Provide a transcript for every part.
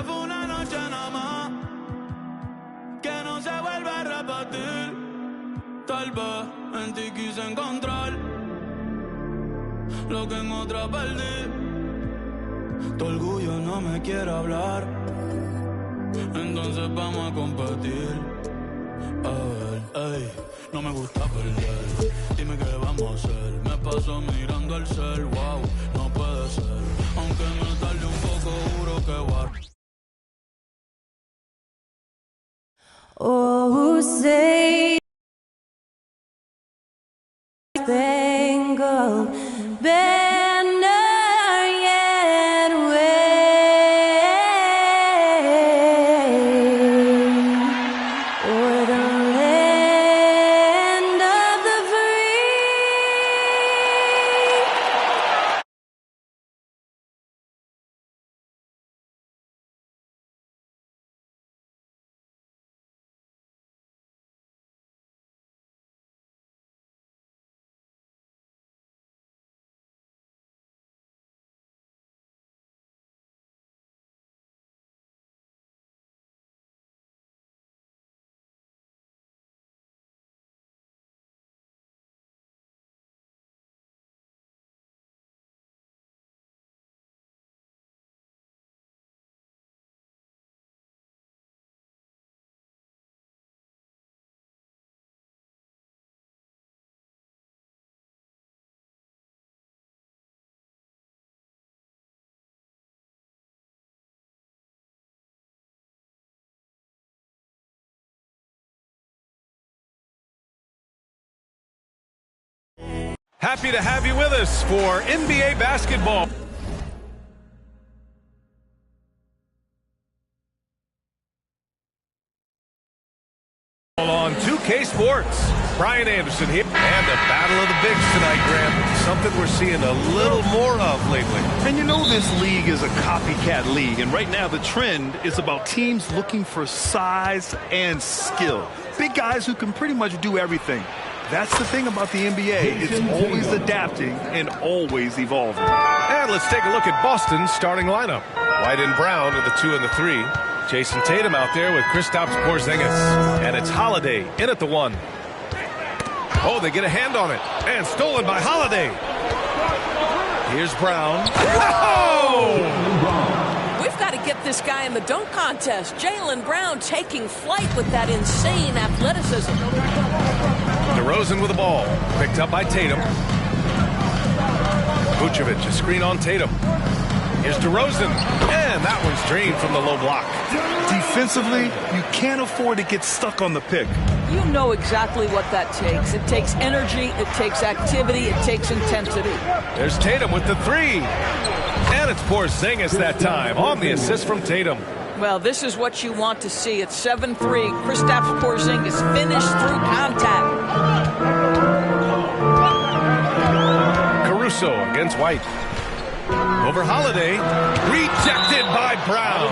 fue una noche nada más, que no se vuelve a repetir. Tal vez en ti quise encontrar lo que en otra perdí. Tu orgullo no me quiere hablar, entonces vamos a competir. A ver, ey, no me gusta perder. Dime qué vamos a hacer. Me paso mirando el cel, wow, no puede ser. Aunque me tarde un poco, juro que va. Oh, say spangled banner yet wave o'er the land of the free. Happy to have you with us for NBA basketball. On 2K Sports, Brian Anderson here. And the battle of the bigs tonight, Graham. Something we're seeing a little more of lately. And you know this league is a copycat league. And right now the trend is about teams looking for size and skill. Big guys who can pretty much do everything. That's the thing about the NBA. It's always adapting and always evolving. And let's take a look at Boston's starting lineup. White and Brown with the 2 and the 3. Jason Tatum out there with Kristaps Porzingis. And it's Holiday in at the 1. Oh, they get a hand on it. And stolen by Holiday. Here's Brown. Oh! We've got to get this guy in the dunk contest. Jaylen Brown taking flight with that insane athleticism. DeRozan with the ball. Picked up by Tatum. Vucevic, a screen on Tatum. Here's DeRozan. And that one's drained from the low block. Defensively, you can't afford to get stuck on the pick. You know exactly what that takes. It takes energy, it takes activity, it takes intensity. There's Tatum with the 3. And it's Porzingis that time on the assist from Tatum. Well, this is what you want to see. It's 7-3. Kristaps Porzingis finished through contact. Caruso against White. Over Holiday. Rejected by Brown.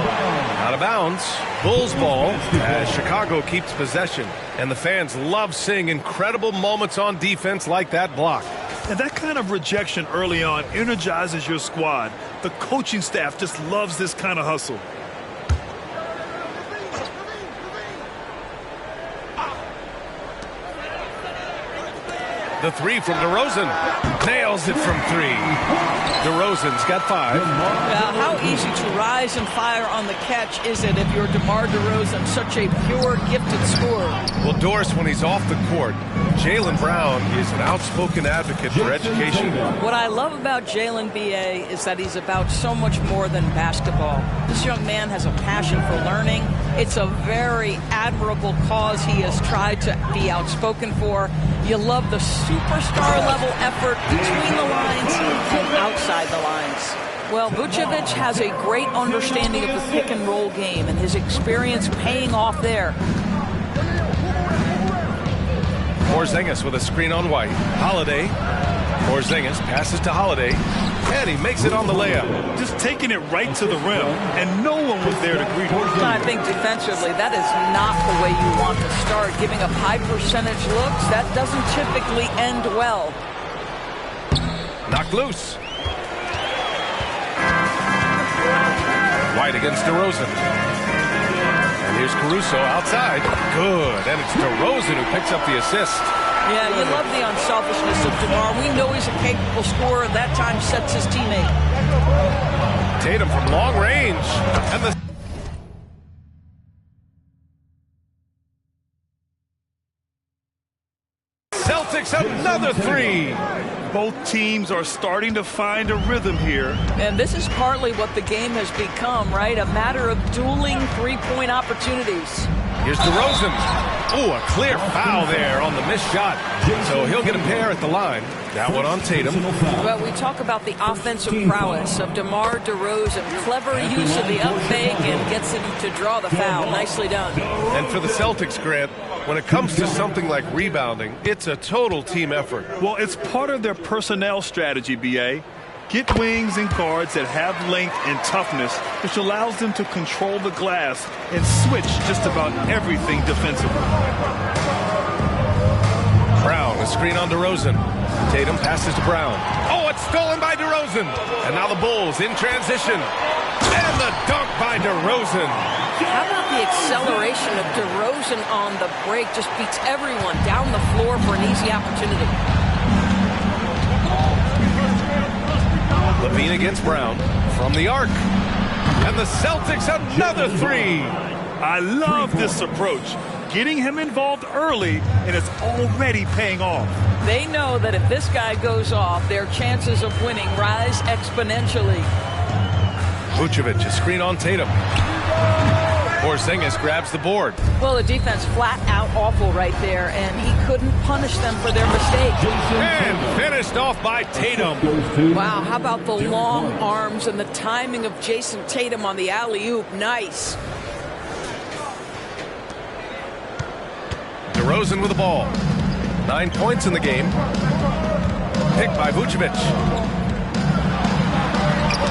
Out of bounds. Bulls ball as Chicago keeps possession. And the fans love seeing incredible moments on defense like that block. And that kind of rejection early on energizes your squad. The coaching staff just loves this kind of hustle. The 3 from DeRozan. Nails it from 3. DeRozan's got 5. Now, how easy to rise and fire on the catch is it if you're DeMar DeRozan, such a pure, gifted scorer? Well, Doris, when he's off the court, Jaylen Brown is an outspoken advocate for education. What I love about Jaylen B.A. is that he's about so much more than basketball. This young man has a passion for learning. It's a very admirable cause he has tried to be outspoken for. You love the superstar level effort between the lines and outside the lines. Well, Vucevic has a great understanding of the pick and roll game and his experience paying off there. Porzingis with a screen on White. Holiday. Porzingis passes to Holiday. And he makes it on the layup. Just taking it right to the rim, and no one was there to greet him. I think defensively, that is not the way you want to start. Giving up high percentage looks, that doesn't typically end well. Knocked loose. White against DeRozan. And here's Caruso outside. Good. And it's DeRozan who picks up the assist. Yeah, you love the unselfishness of DeMar. We know he's a capable scorer. That time sets his teammate. Tatum from long range. And the Celtics another three. Both teams are starting to find a rhythm here. And this is partly what the game has become, right? A matter of dueling three-point opportunities. Here's DeRozan. Ooh, a clear foul there on the missed shot. So he'll get a pair at the line. That one on Tatum. Well, we talk about the offensive prowess of DeMar DeRozan. Clever use of the up fake and gets him to draw the foul. Nicely done. And for the Celtics, Grant, when it comes to something like rebounding, it's a total team effort. Well, it's part of their personnel strategy, B.A. Get wings and guards that have length and toughness, which allows them to control the glass and switch just about everything defensively. Brown, a screen on DeRozan. Tatum passes to Brown. Oh, it's stolen by DeRozan. And now the Bulls in transition. And the dunk by DeRozan. How about the acceleration of DeRozan on the break? Just beats everyone down the floor for an easy opportunity. Levine against Brown from the arc. And the Celtics another three. I love this approach. Getting him involved early, and it's already paying off. They know that if this guy goes off, their chances of winning rise exponentially. Vucevic, a screen on Tatum. Porzingis grabs the board. Well, the defense flat out awful right there, and he couldn't punish them for their mistake. And finished off by Tatum. Wow, how about the long arms and the timing of Jason Tatum on the alley-oop? Nice. DeRozan with the ball. 9 points in the game. Picked by Vucevic.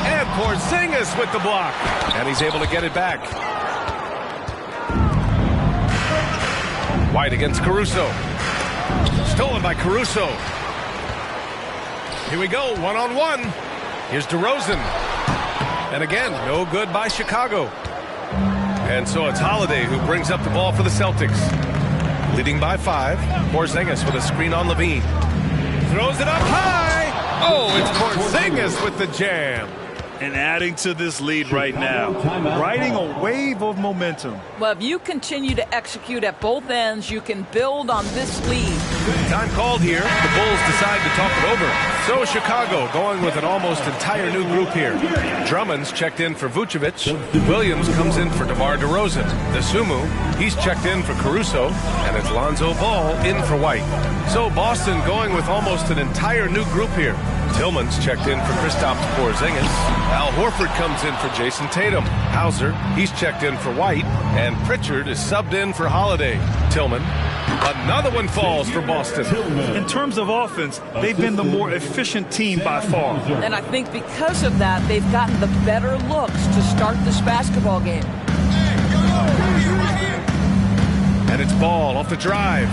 And Porzingis with the block. And he's able to get it back. White against Caruso. Stolen by Caruso. Here we go, one-on-one. Here's DeRozan. And again, no good by Chicago. And so it's Holiday who brings up the ball for the Celtics. Leading by 5. Porzingis with a screen on Levine. Throws it up high. Oh, it's Porzingis with the jam. And adding to this lead right now, riding a wave of momentum. Well, if you continue to execute at both ends, you can build on this lead. Time called here. The Bulls decide to talk it over. So Chicago going with an almost entire new group here. Drummond's checked in for Vucevic. Williams comes in for DeMar DeRozan. Dosunmu, he's checked in for Caruso. And it's Lonzo Ball in for White. So Boston going with almost an entire new group here. Tillman's checked in for Kristaps Porzingis. Al Horford comes in for Jason Tatum. Hauser, he's checked in for White. And Pritchard is subbed in for Holiday. Tillman, another one falls for Boston. In terms of offense, they've been the more efficient team by far. And I think because of that, they've gotten the better looks to start this basketball game. And it's Ball off the drive.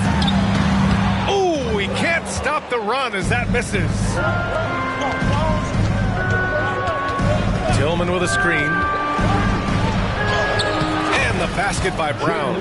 Ooh, he can't stop the run as that misses. Tillman with a screen. And the basket by Brown.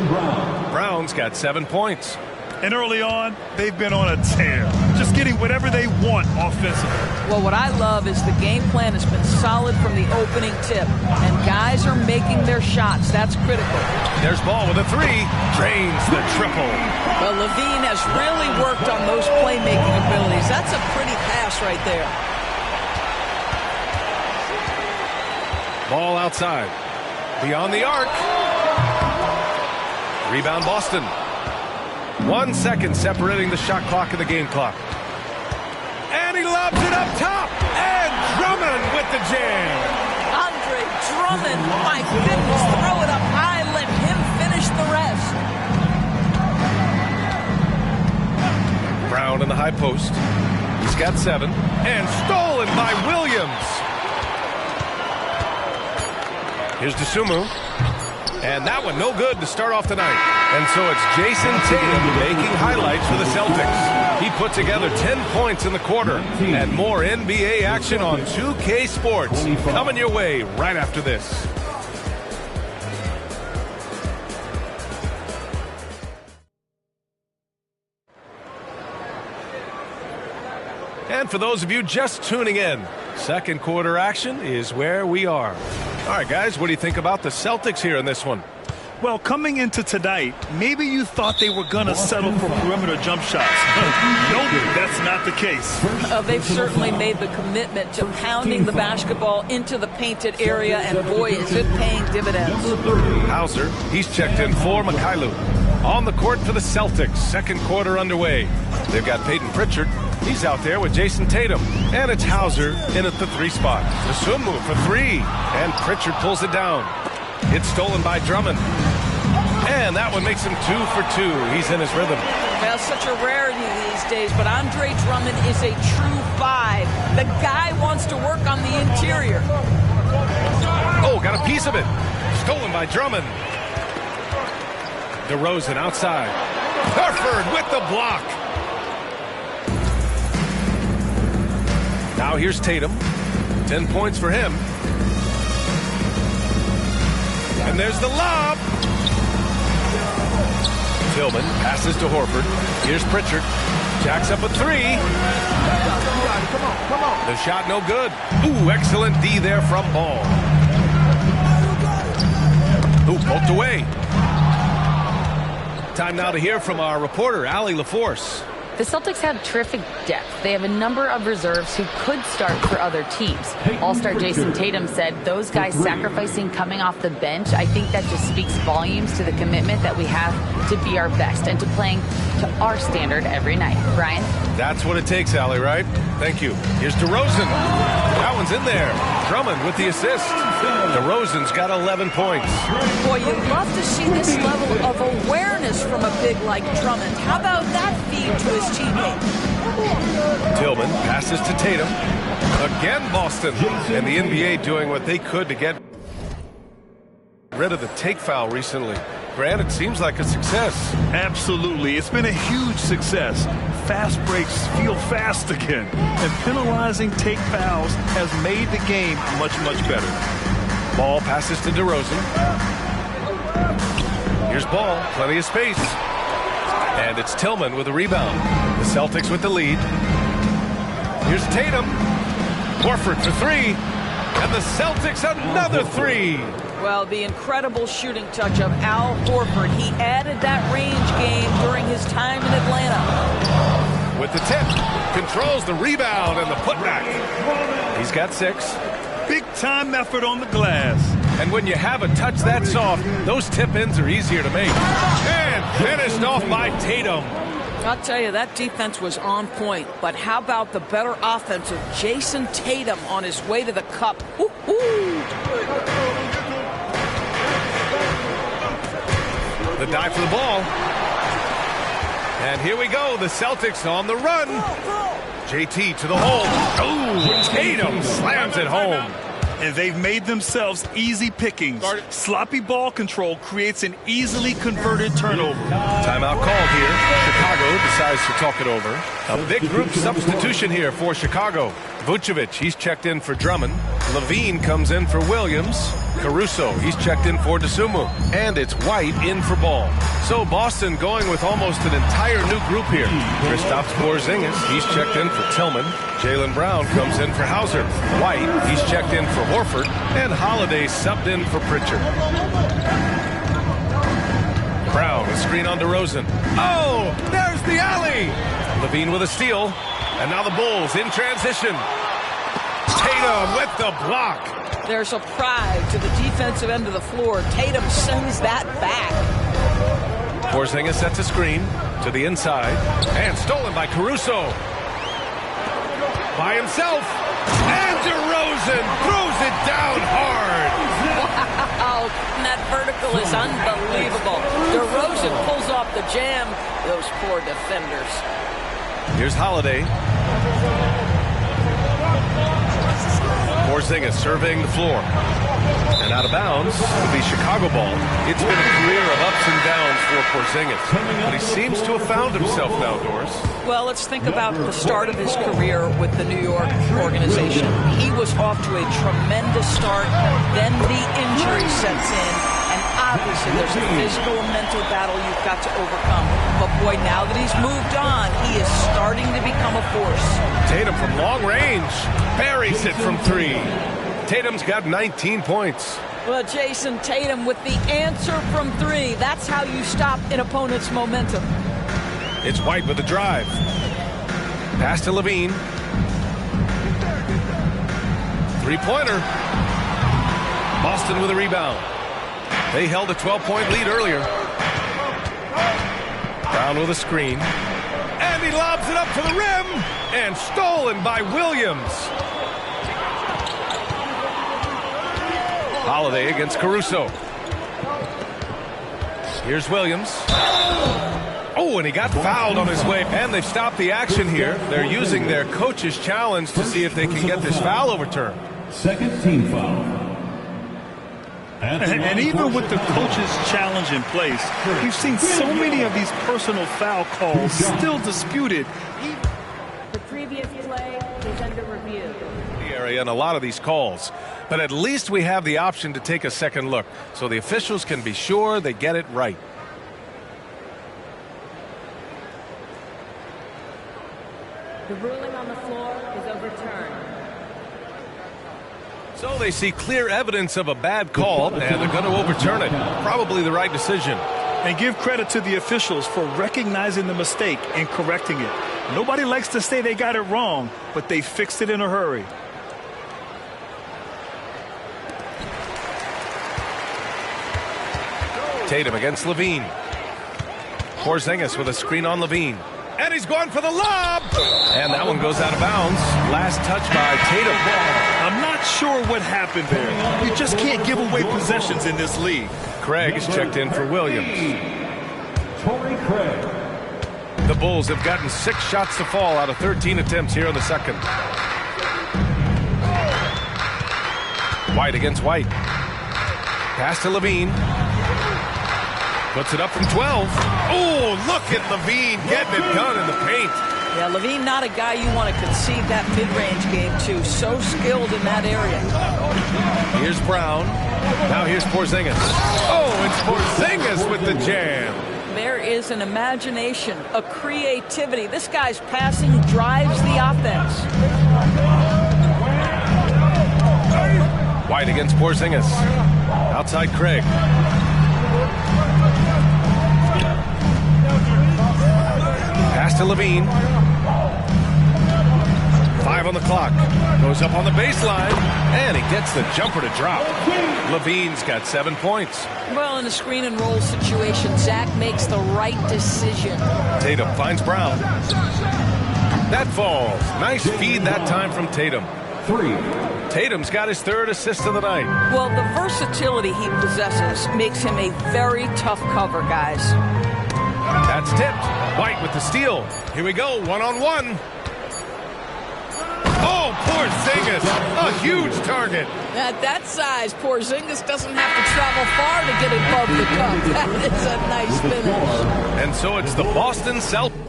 Brown's got 7 points. And early on, they've been on a tear. Just getting whatever they want offensively. Well, what I love is the game plan has been solid from the opening tip. And guys are making their shots. That's critical. There's Ball with a three. Drains the triple. Well, Levine has really worked on those playmaking abilities. That's a pretty pass right there. Ball outside. Beyond the arc. Rebound Boston. 1 second separating the shot clock and the game clock. And he lobs it up top. And Drummond with the jam. Andre Drummond, my goodness, throw it up high. Let him finish the rest. Brown in the high post. He's got 7. And stolen by Williams. Here's Dosunmu. And that one no good to start off the night. And so it's Jason Tatum making highlights for the Celtics. He put together 10 points in the quarter. And more NBA action on 2K Sports coming your way right after this. And for those of you just tuning in, second quarter action is where we are. All right, guys, what do you think about the Celtics here in this one? Well, coming into tonight, maybe you thought they were going to settle for perimeter jump shots. Nope, that's not the case. They've certainly made the commitment to pounding the basketball into the painted area, and boy, is it paying dividends. Hauser, he's checked in for Mikhailu. On the court for the Celtics, second quarter underway. They've got Peyton Pritchard. He's out there with Jason Tatum. And it's Hauser in at the 3 spot. Dosunmu for 3. And Pritchard pulls it down. It's stolen by Drummond. And that one makes him 2 for 2. He's in his rhythm. Well, such a rarity these days, but Andre Drummond is a true 5. The guy wants to work on the interior. Oh, got a piece of it. Stolen by Drummond. DeRozan outside. Horford with the block. Now here's Tatum. 10 points for him. And there's the lob. Tillman passes to Horford. Here's Pritchard. Jacks up a 3. Come on. The shot no good. Ooh, excellent D there from Ball. Ooh, poked away. Time now to hear from our reporter, Allie LaForce. The Celtics have terrific depth. They have a number of reserves who could start for other teams. All-star Jason Tatum said those guys sacrificing coming off the bench, I think that just speaks volumes to the commitment that we have to be our best and to playing to our standard every night. Brian? That's what it takes, Allie, right? Thank you. Here's DeRozan. That one's in there. Drummond with the assist. DeRozan's got 11 points. Boy, you'd love to see this level of awareness from a big like Drummond. How about that feed to his teammate? Tillman passes to Tatum. Again, Boston. And the NBA doing what they could to get rid of the take foul recently. Grant, it seems like a success. Absolutely. It's been a huge success. Fast breaks feel fast again. And penalizing take fouls has made the game much, much better. Ball passes to DeRozan. Here's Ball. Plenty of space. And it's Tillman with a rebound. The Celtics with the lead. Here's Tatum. Horford for 3. And the Celtics another 3. Well, the incredible shooting touch of Al Horford. He added that range game during his time in Atlanta. With the tip. Controls the rebound and the putback. He's got 6. Big time effort on the glass. And when you have a touch that soft, those tip-ins are easier to make. And finished off by Tatum. I'll tell you, that defense was on point. But how about the better offense of Jason Tatum on his way to the cup? Woo-hoo! The dive for the ball. And here we go. The Celtics on the run. JT to the hole. Oh, Tatum slams it home. And they've made themselves easy pickings. Sloppy ball control creates an easily converted turnover. Timeout called here. Chicago decides to talk it over. A big group substitution here for Chicago. Vucevic, he's checked in for Drummond. Levine comes in for Williams. Caruso, he's checked in for Dosunmu. And it's White in for Ball. So Boston going with almost an entire new group here. Kristaps Porzingis, he's checked in for Tillman. Jaylen Brown comes in for Hauser. White, he's checked in for Horford. And Holiday subbed in for Pritchard. Brown, a screen on DeRozan. Oh, there's the alley. Levine with a steal. And now the Bulls in transition. Tatum with the block. There's a pride to the defensive end of the floor. Tatum sends that back. Porzingis sets a screen to the inside. And stolen by Caruso. By himself. And DeRozan throws it down hard. Wow, that vertical is unbelievable. DeRozan pulls off the jam. Those poor defenders. Here's Holiday. Porzingis surveying the floor. And out of bounds will be Chicago ball. It's been a career of ups and downs for Porzingis. But he seems to have found himself now, Doris. Well, let's think about the start of his career with the New York organization. He was off to a tremendous start. Then the injury sets in. And obviously there's a physical and mental battle you've got to overcome. But boy, now that he's moved on, he is starting to become a force. Tatum from long range buries it from 3. Tatum's got 19 points. Well, Jason Tatum with the answer from 3. That's how you stop an opponent's momentum. It's White with the drive. Pass to Levine. Three-pointer. Boston with a rebound. They held a 12-point lead earlier. Brown with a screen. And he lobs it up for the rim. And stolen by Williams. Holiday against Caruso. Here's Williams. Oh, and he got fouled on his way. And they've stopped the action here. They're using their coach's challenge to see if they can get this foul overturned. Second team foul. And even with the coach's challenge in place, we've seen so many of these personal foul calls still disputed. The previous play is under review. Area in a lot of these calls, but at least we have the option to take a second look so the officials can be sure they get it right. The ruling on the floor is overturned. So they see clear evidence of a bad call and they're going to overturn it. Probably the right decision. And give credit to the officials for recognizing the mistake and correcting it. Nobody likes to say they got it wrong, but they fixed it in a hurry. Tatum against Levine. Porzingis with a screen on Levine. And he's going for the lob! And that one goes out of bounds. Last touch by Tatum. I'm not sure what happened there. You just can't give away possessions in this league. Craig is checked in for Williams. Torrey Craig. The Bulls have gotten 6 shots to fall out of 13 attempts here in the second. White against White. Pass to Levine. Puts it up from 12. Oh, look at Levine getting it done in the paint. Yeah, Levine not a guy you want to concede that mid-range game to. So skilled in that area. Here's Brown. Now here's Porzingis. Oh, it's Porzingis with the jam. There is an imagination, a creativity. This guy's passing drives the offense. White against Porzingis. Outside Craig. Pass to Levine. 5 on the clock. Goes up on the baseline. And he gets the jumper to drop. Levine's got 7 points. Well, in a screen and roll situation, Zach makes the right decision. Tatum finds Brown. That falls. Nice feed that time from Tatum. 3. Tatum's got his 3rd assist of the night. Well, the versatility he possesses makes him a very tough cover, guys. That's tipped. White with the steal. Here we go, one-on-one. Oh, Porzingis, a huge target. At that size, Porzingis doesn't have to travel far to get above the cup. That is a nice finish. And so it's the Boston Celtics.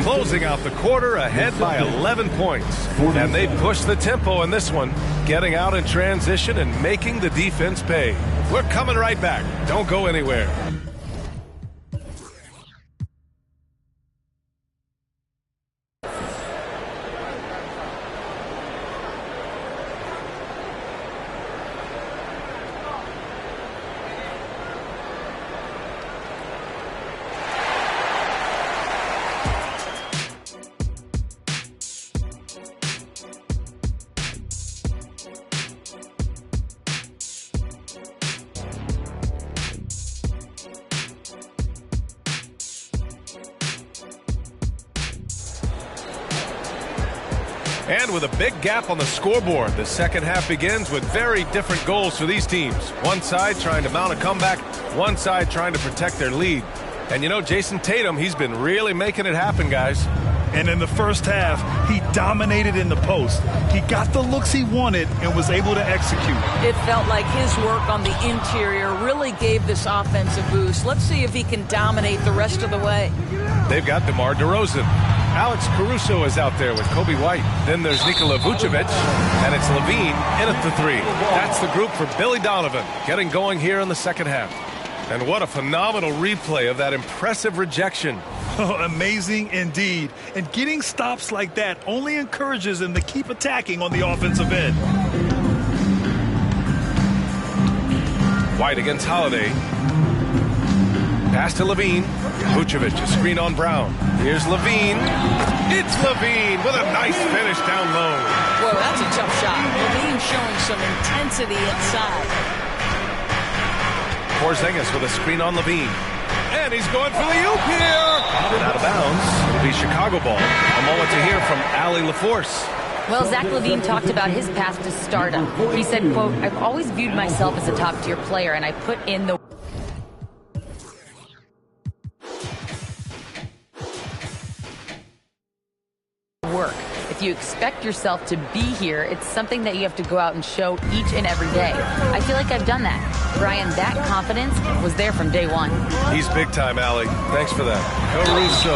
Closing out the quarter ahead by 11 points. And they push the tempo in this one, getting out in transition and making the defense pay. We're coming right back. Don't go anywhere. And with a big gap on the scoreboard, the second half begins with very different goals for these teams. One side trying to mount a comeback, one side trying to protect their lead. And you know, Jason Tatum, he's been really making it happen, guys. And in the first half, he dominated in the post. He got the looks he wanted and was able to execute. It felt like his work on the interior really gave this offense a boost. Let's see if he can dominate the rest of the way. They've got DeMar DeRozan. Alex Caruso is out there with Kobe White. Then there's Nikola Vucevic, and it's Levine in at the 3. That's the group for Billy Donovan, getting going here in the second half. And what a phenomenal replay of that impressive rejection. Oh, amazing indeed. And getting stops like that only encourages him to keep attacking on the offensive end. White against Holiday. Pass to Levine. Vucevic, a screen on Brown. Here's Levine. It's Levine with a nice finish down low. Whoa, that's a tough shot. Levine showing some intensity inside. Porzingis with a screen on Levine. And he's going for the oop here. And out of bounds. It'll be Chicago ball. A moment to hear from Allie LaForce. Well, Zach LaVine talked about his path to stardom. He said, quote, "I've always viewed myself as a top-tier player, and I put in the work. If you expect yourself to be here, it's something that you have to go out and show each and every day. I feel like I've done that. Brian, that confidence was there from day one." He's big time, Allie. Thanks for that. Caruso.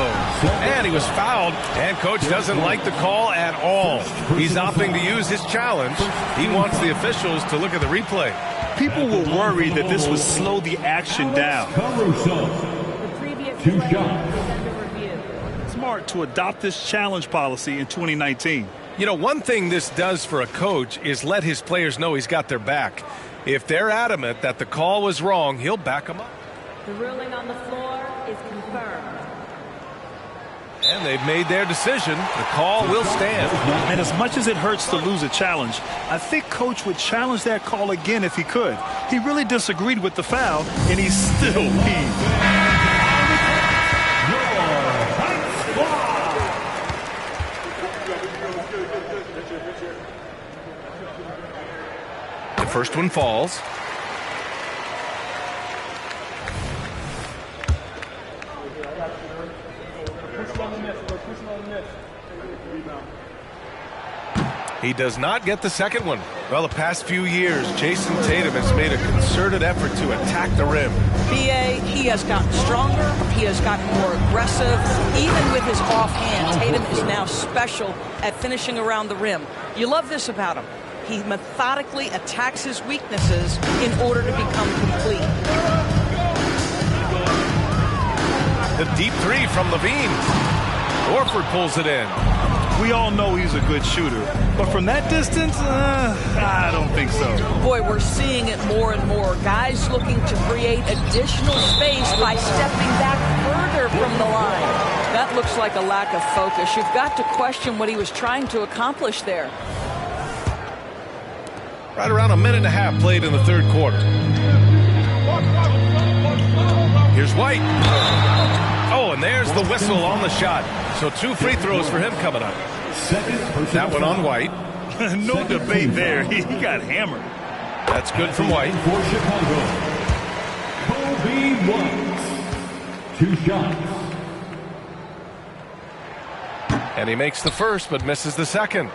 And he was fouled. And coach doesn't like the call at all. He's opting to use his challenge. He wants the officials to look at the replay. People were worried that this would slow the action down. Caruso. 2 shots. Smart to adopt this challenge policy in 2019. You know, one thing this does for a coach is let his players know he's got their back. If they're adamant that the call was wrong, he'll back them up. The ruling on the floor is confirmed. And they've made their decision. The call will stand. And as much as it hurts to lose a challenge, I think Coach would challenge that call again if he could. He really disagreed with the foul, and he's still peeved. The first one falls. He does not get the second one. Well, the past few years, Jason Tatum has made a concerted effort to attack the rim. BA, he has gotten stronger. He has gotten more aggressive. Even with his offhand, Tatum is now special at finishing around the rim. You love this about him. He methodically attacks his weaknesses in order to become complete. The deep 3 from Levine. Horford pulls it in. We all know he's a good shooter, but from that distance, I don't think so. Boy, we're seeing it more and more. Guys looking to create additional space by stepping back further from the line. That looks like a lack of focus. You've got to question what he was trying to accomplish there. Right around a minute and a half played in the third quarter. Here's White. Oh, and there's the whistle on the shot. So 2 free throws for him coming up. That one on White. No debate there. He got hammered. That's good from White. For Chicago, Kobe White. 2 shots. And he makes the first, but misses the second.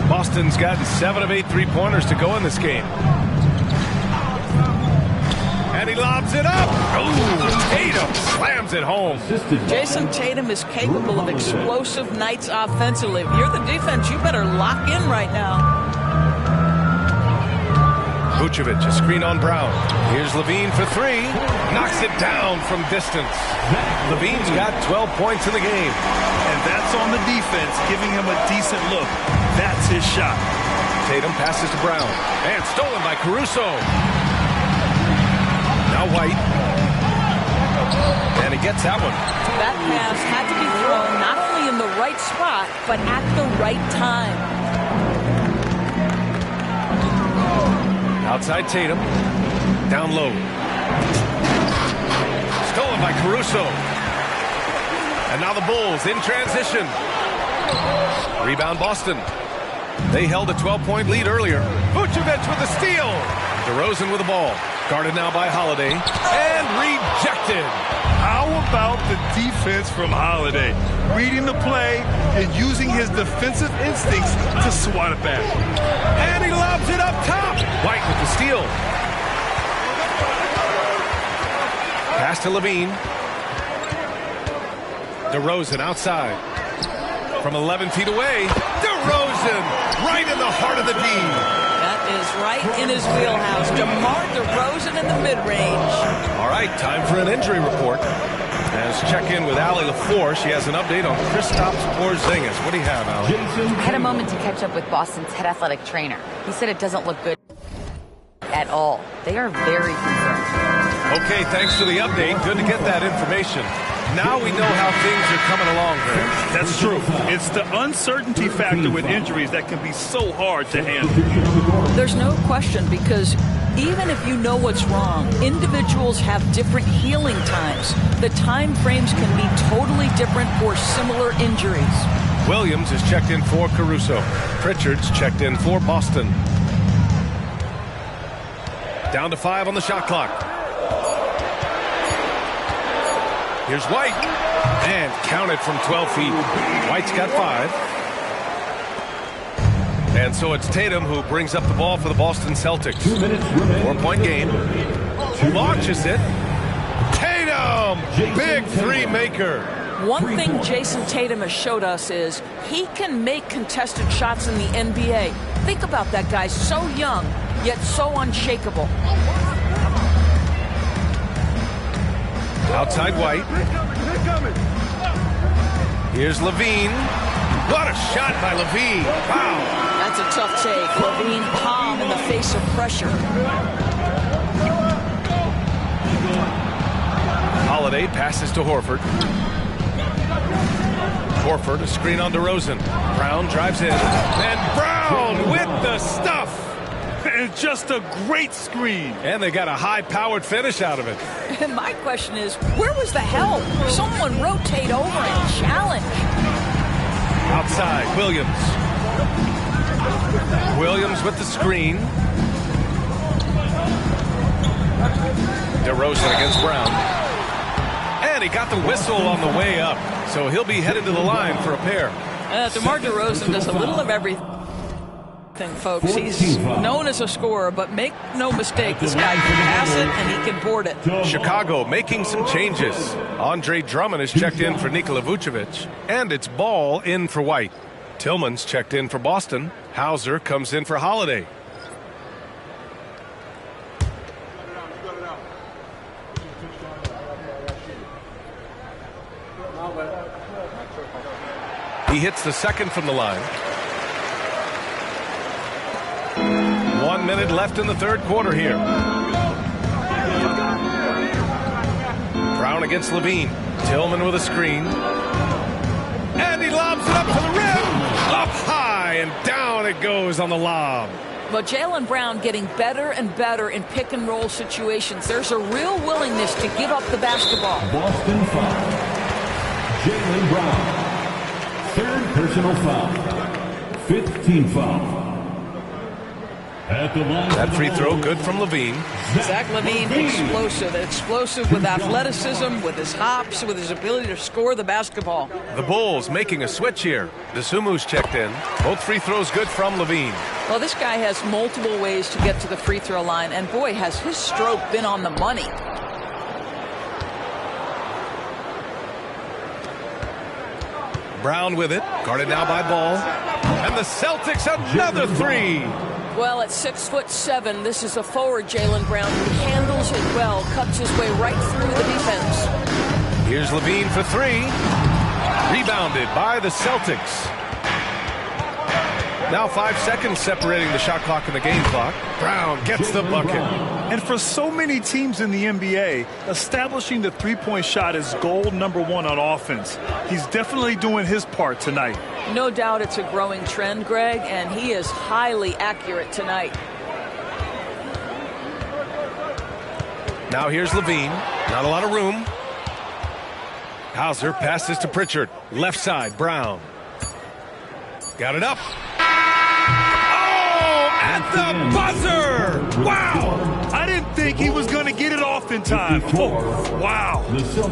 Boston's gotten 7 of 8 3-pointers to go in this game. And he lobs it up. Oh, Tatum slams it home. Jason Tatum is capable of explosive nights offensively. If you're the defense, you better lock in right now. Vucevic, a screen on Brown. Here's Levine for 3. Knocks it down from distance. Levine's got 12 points in the game. And that's on the defense, giving him a decent look. That's his shot. Tatum passes to Brown. And stolen by Caruso. Now White. And he gets that one. That pass had to be thrown not only in the right spot, but at the right time. Outside Tatum. Down low. Stolen by Caruso. And now the Bulls in transition. Rebound Boston. They held a 12-point lead earlier. Vucevic with the steal. DeRozan with the ball. Guarded now by Holiday. And rejected. How about the defense from Holiday? Reading the play and using his defensive instincts to swat it back. And he lobs it up top. White with the steal. Pass to Levine. DeRozan outside. From 11 feet away. DeRozan right in the heart of the D. That is right in his wheelhouse. DeMar DeRozan in the mid-range. All right, time for an injury report. Let's check in with Allie LaFleur. She has an update on Kristaps Porzingis. What do you have, Allie? I had a moment to catch up with Boston's head athletic trainer. He said it doesn't look good at all. They are very concerned. Okay, thanks for the update. Good to get that information. Now we know how things are coming along, Greg. That's true. It's the uncertainty factor with injuries that can be so hard to handle. There's no question, because even if you know what's wrong, individuals have different healing times. The time frames can be totally different for similar injuries. Williams is checked in for Caruso. Pritchard's checked in for Boston. Down to 5 on the shot clock. Here's White. And counted from 12 feet. White's got 5. And so it's Tatum who brings up the ball for the Boston Celtics. 4-point game. Launches it. Tatum! Big three maker. One thing Jason Tatum has showed us is he can make contested shots in the NBA. Think about that guy, so young, yet so unshakable. Outside White. Here's Levine. What a shot by Levine. Wow. That's a tough take. Levine calm in the face of pressure. Holiday passes to Horford. Horford, a screen on DeRozan. Brown drives in. And Brown with the stuff. And just a great screen. And they got a high-powered finish out of it. And my question is, where was the help? Someone rotate over and challenge. Outside, Williams. Williams with the screen. DeRozan against Brown. And he got the whistle on the way up. So he'll be headed to the line for a pair. DeMar DeRozan does a little of everything, folks. He's known as a scorer, but make no mistake, this guy can pass it and he can board it. Chicago making some changes. Andre Drummond is checked in for Nikola Vucevic. And it's Ball in for White. Tillman's checked in for Boston. Hauser comes in for Holiday. He hits the second from the line. 1 minute left in the third quarter here. Brown against Levine. Tillman with a screen. And he lobs it up to the rim. Up high and down it goes on the lob. But Jaylen Brown getting better and better in pick and roll situations. There's a real willingness to give up the basketball. Boston foul. Jaylen Brown. Third personal foul. 5th team foul. At the line. That free throw good from Levine. Zach Levine, explosive with athleticism, with his hops, with his ability to score the basketball. The Bulls making a switch here. DeSumu's checked in. Both free throws good from Levine. Well, this guy has multiple ways to get to the free throw line, and boy, has his stroke been on the money. Brown with it, guarded now by Ball. And the Celtics another three. Well, at 6'7", this is a forward Jaylen Brown who handles it well, cuts his way right through the defense. Here's Levine for three. Rebounded by the Celtics. Now 5 seconds separating the shot clock and the game clock. Brown gets the bucket. And for so many teams in the NBA, establishing the three-point shot is goal number 1 on offense. He's definitely doing his part tonight. No doubt it's a growing trend, Greg, and he is highly accurate tonight. Now here's Levine. Not a lot of room. Hauser passes to Pritchard. Left side, Brown. Got it up. Oh, at the buzzer! Wow! I didn't think he was going to get it off in time. Oh, wow.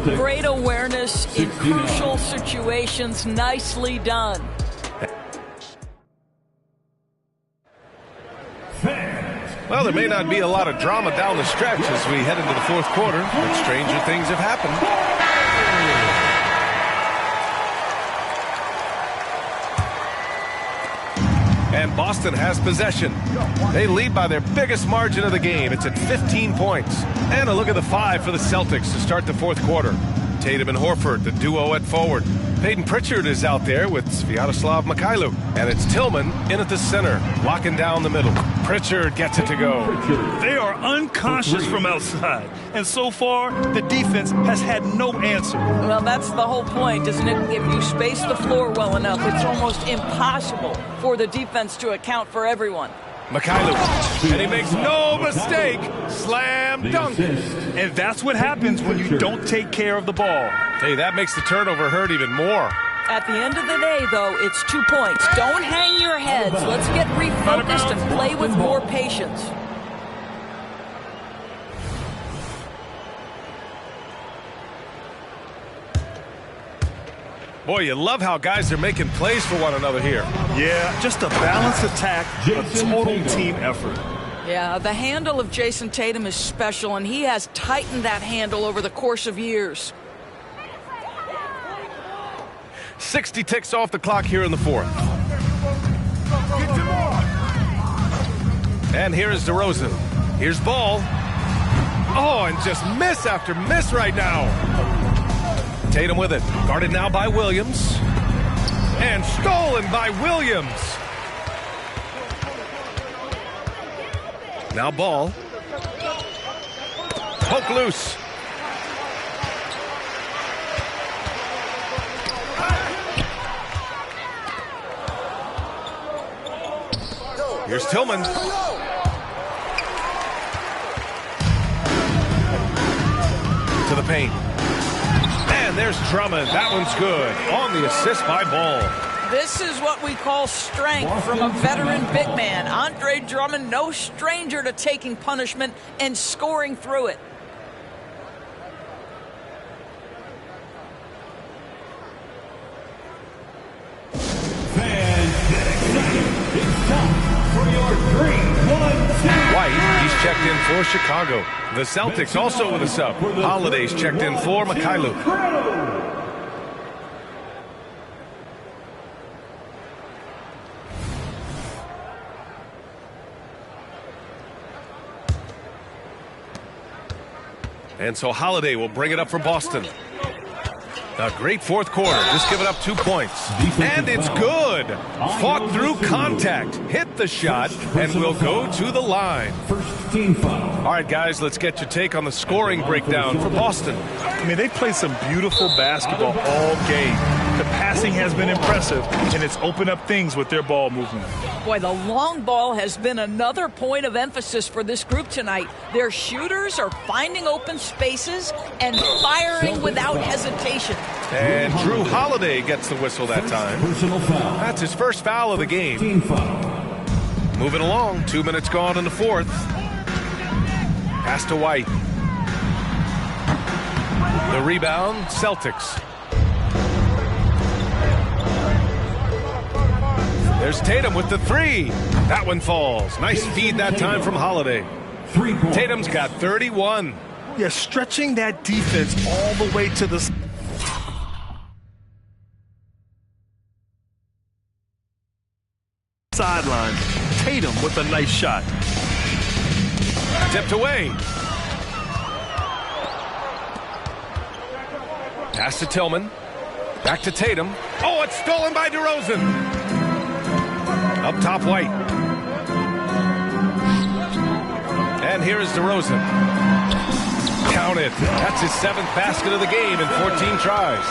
Great awareness in crucial situations. Nicely done. Well, there may not be a lot of drama down the stretch as we head into the fourth quarter, but stranger things have happened. And Boston has possession. They lead by their biggest margin of the game. It's at 15 points. And a look at the 5 for the Celtics to start the fourth quarter. Tatum and Horford, the duo at forward. Peyton Pritchard is out there with Sviatoslav Mikhailuk. And it's Tillman in at the center, locking down the middle. Pritchard gets it to go. They are unconscious from outside. And so far, the defense has had no answer. Well, that's the whole point, isn't it? If you space the floor well enough, it's almost impossible for the defense to account for everyone. Mikhailuk, and he makes no mistake. Slam dunk. And that's what happens when you don't take care of the ball. Hey, that makes the turnover hurt even more. At the end of the day, though, it's 2 points. Don't hang your heads. Let's get refocused and play with more patience. Boy, you love how guys are making plays for one another here. Yeah, just a balanced attack, a total team effort. Yeah, the handle of Jason Tatum is special, and he has tightened that handle over the course of years. 60 ticks off the clock here in the fourth. And here is DeRozan. Here's Ball. Oh, and just miss after miss right now. Tatum with it. Guarded now by Williams. And stolen by Williams. Now Ball. Poke loose. Here's Tillman. To the paint. And there's Drummond. That one's good. On the assist by Ball. This is what we call strength from a veteran big man. Andre Drummond, no stranger to taking punishment and scoring through it. White, he's checked in for Chicago. The Celtics also with a sub. Holiday's checked in for Mikhailuk. And so Holiday will bring it up for Boston. A great fourth quarter, just giving up 2 points. And it's good. Fought through contact, hit the shot, and will go to the line. First team foul. All right, guys, let's get your take on the scoring breakdown for Boston. I mean, they played some beautiful basketball all game. The passing has been impressive, and it's opened up things with their ball movement. Boy, the long ball has been another point of emphasis for this group tonight. Their shooters are finding open spaces and firing without hesitation. And Drew Holiday gets the whistle that time. Personal foul. That's his first foul of the game. Team foul. Moving along, 2 minutes gone in the fourth. Pass to White. The rebound, Celtics. There's Tatum with the three. That one falls. Nice feed that time from Holiday. 3 points. Tatum's got 31. Yeah, stretching that defense all the way to the sideline. Tatum with a nice shot. Tipped away. Pass to Tillman. Back to Tatum. Oh, it's stolen by DeRozan. Up top, White. And here is DeRozan. Count it. That's his 7th basket of the game in 14 tries.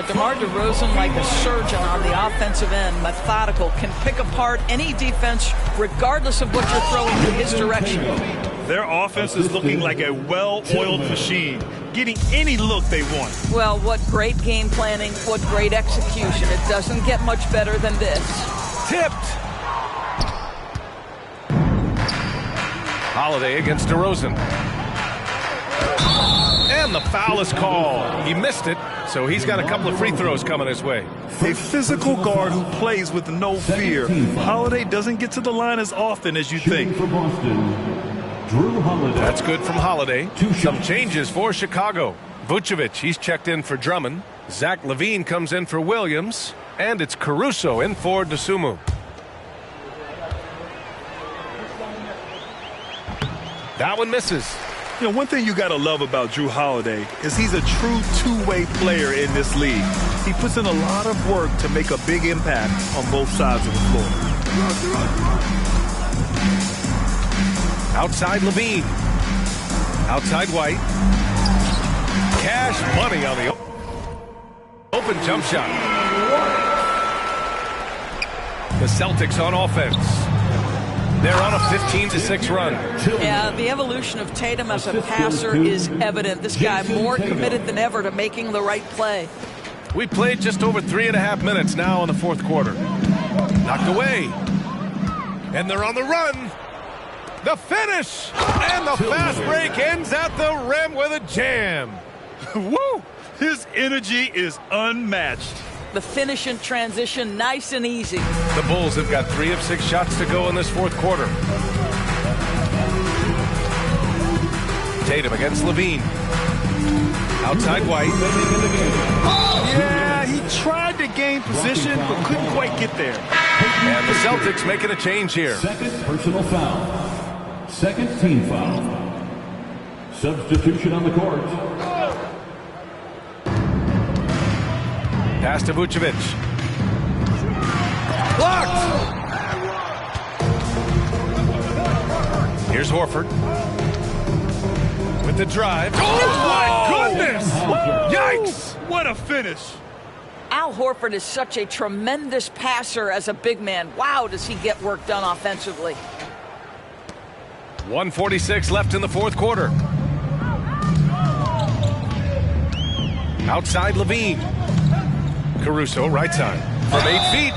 DeMar DeRozan, like a surgeon on the offensive end, methodical, can pick apart any defense regardless of what you're throwing in his direction. Their offense is looking like a well-oiled machine, getting any look they want. Well, what great game planning, what great execution. It doesn't get much better than this. Tipped. Holiday against DeRozan. And the foul is called. He missed it, so he's got a couple of free throws coming his way. A physical guard who plays with no fear. Holiday doesn't get to the line as often as you think. For Boston, Drew Holiday. That's good from Holiday. Some changes for Chicago. Vucevic, he's checked in for Drummond. Zach LaVine comes in for Williams. And it's Caruso in for Dosunmu. That one misses. You know, one thing you got to love about Drew Holiday is he's a true two-way player in this league. He puts in a lot of work to make a big impact on both sides of the floor. Outside LaVine. Outside White. Cash money on the open jump shot. The Celtics on offense. They're on a 15-6 run. Yeah, the evolution of Tatum as a passer is evident. This guy more committed than ever to making the right play. We played just over 3.5 minutes now in the fourth quarter. Knocked away. And they're on the run. The finish. And the fast break ends at the rim with a jam. Woo! His energy is unmatched. The finish in transition, nice and easy. The Bulls have got 3 of 6 shots to go in this fourth quarter. Tatum against LaVine. Outside White. Yeah, he tried to gain position, but couldn't quite get there. And the Celtics making a change here. Second personal foul. Second team foul. Substitution on the court. Pass to Vucevic. Blocked! Here's Horford. With the drive. Oh, my goodness! Yikes! What a finish. Al Horford is such a tremendous passer as a big man. Wow, does he get work done offensively. 1:46 left in the fourth quarter. Outside LaVine. Caruso, right side, from 8 feet.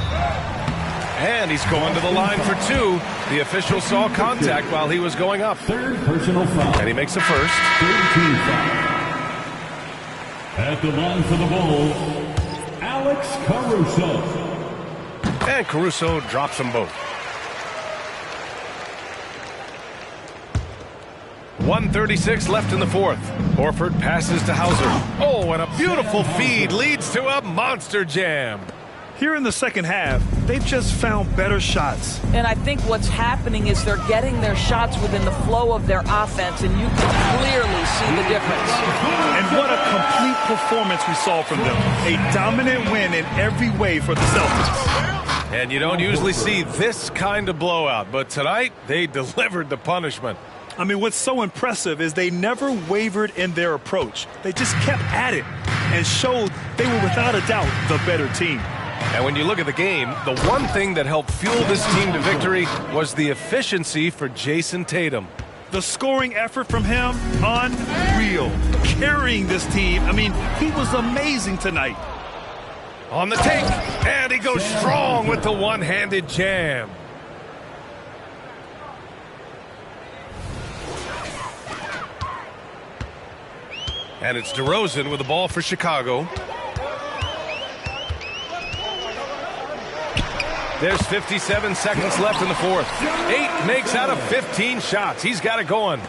And he's going to the line for 2. The official saw contact while he was going up. Third personal foul. And he makes the first. Third team foul. At the line for the Bulls, Alex Caruso. And Caruso drops them both. 1:36 left in the fourth. Horford passes to Hauser. Oh, and a beautiful feed leads to a monster jam. Here in the second half, they've just found better shots. And I think what's happening is they're getting their shots within the flow of their offense, and you can clearly see the difference. And what a complete performance we saw from them. A dominant win in every way for the Celtics. And you don't usually see this kind of blowout, but tonight they delivered the punishment. I mean, what's so impressive is they never wavered in their approach. They just kept at it and showed they were without a doubt the better team. And when you look at the game, the one thing that helped fuel this team to victory was the efficiency for Jason Tatum. The scoring effort from him, unreal. Carrying this team, I mean, he was amazing tonight. On the take, and he goes strong with the one-handed jam. And it's DeRozan with the ball for Chicago. There's 57 seconds left in the fourth. 8 makes out of 15 shots. He's got it going.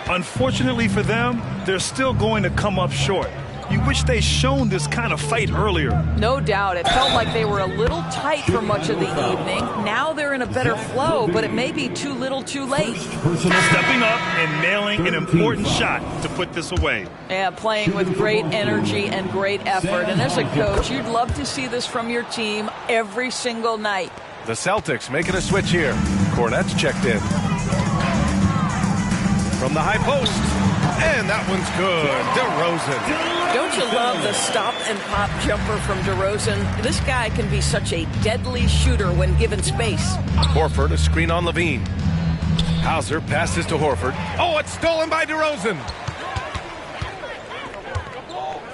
Unfortunately for them, they're still going to come up short. You wish they'd shown this kind of fight earlier. No doubt. It felt like they were a little tight for much of the evening. Now they're in a better flow, but it may be too little too late. Stepping up and nailing an important shot to put this away. Yeah, playing with great energy and great effort. And as a coach, you'd love to see this from your team every single night. The Celtics making a switch here. Cornette's checked in. From the high post. And that one's good. DeRozan. Don't you love the stop-and-pop jumper from DeRozan? This guy can be such a deadly shooter when given space. Horford, a screen on LaVine. Hauser passes to Horford. Oh, it's stolen by DeRozan.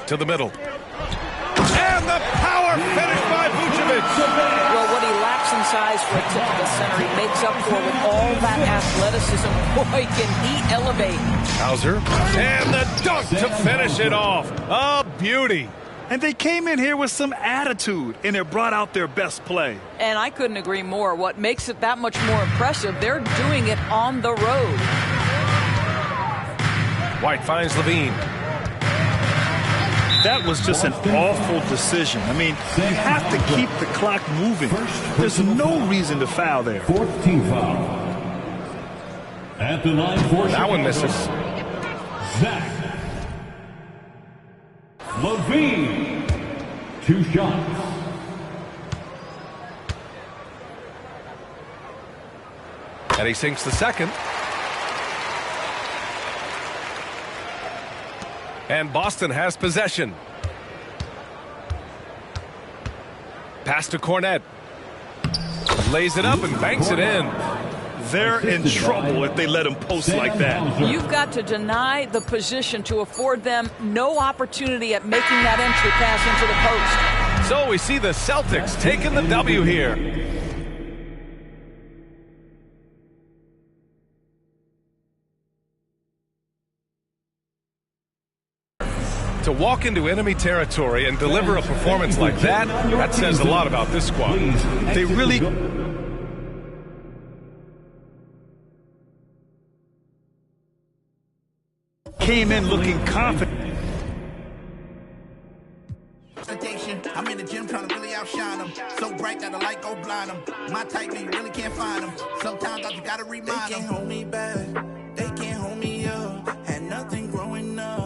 To the middle. And the power finish by Vucevic. Well, what he lacks in medium size for a typical center. He makes up for it with all that athleticism. Boy, can he elevate. Hauser, and the dunk to finish it off. A beauty. And they came in here with some attitude, and it brought out their best play. And I couldn't agree more. What makes it that much more impressive, they're doing it on the road. White finds Levine. That was just an awful decision. I mean, you have to keep the clock moving. There's no reason to foul there. Fourth team foul. At the line for That one misses. Zach Levine. 2 shots. And he sinks the second. And Boston has possession. Pass to Cornette. Lays it up and banks it in. They're in trouble if they let him post like that. You've got to deny the position to afford them no opportunity at making that entry pass into the post. So we see the Celtics taking the W here. To walk into enemy territory and deliver a performance like that, that says a lot about this squad. They really came in looking confident. I'm in the gym trying to really outshine them. So bright that the light go blind them. My type, you really can't find them. Sometimes I just gotta remind them. They can't hold me back. They can't hold me up. Had nothing growing up.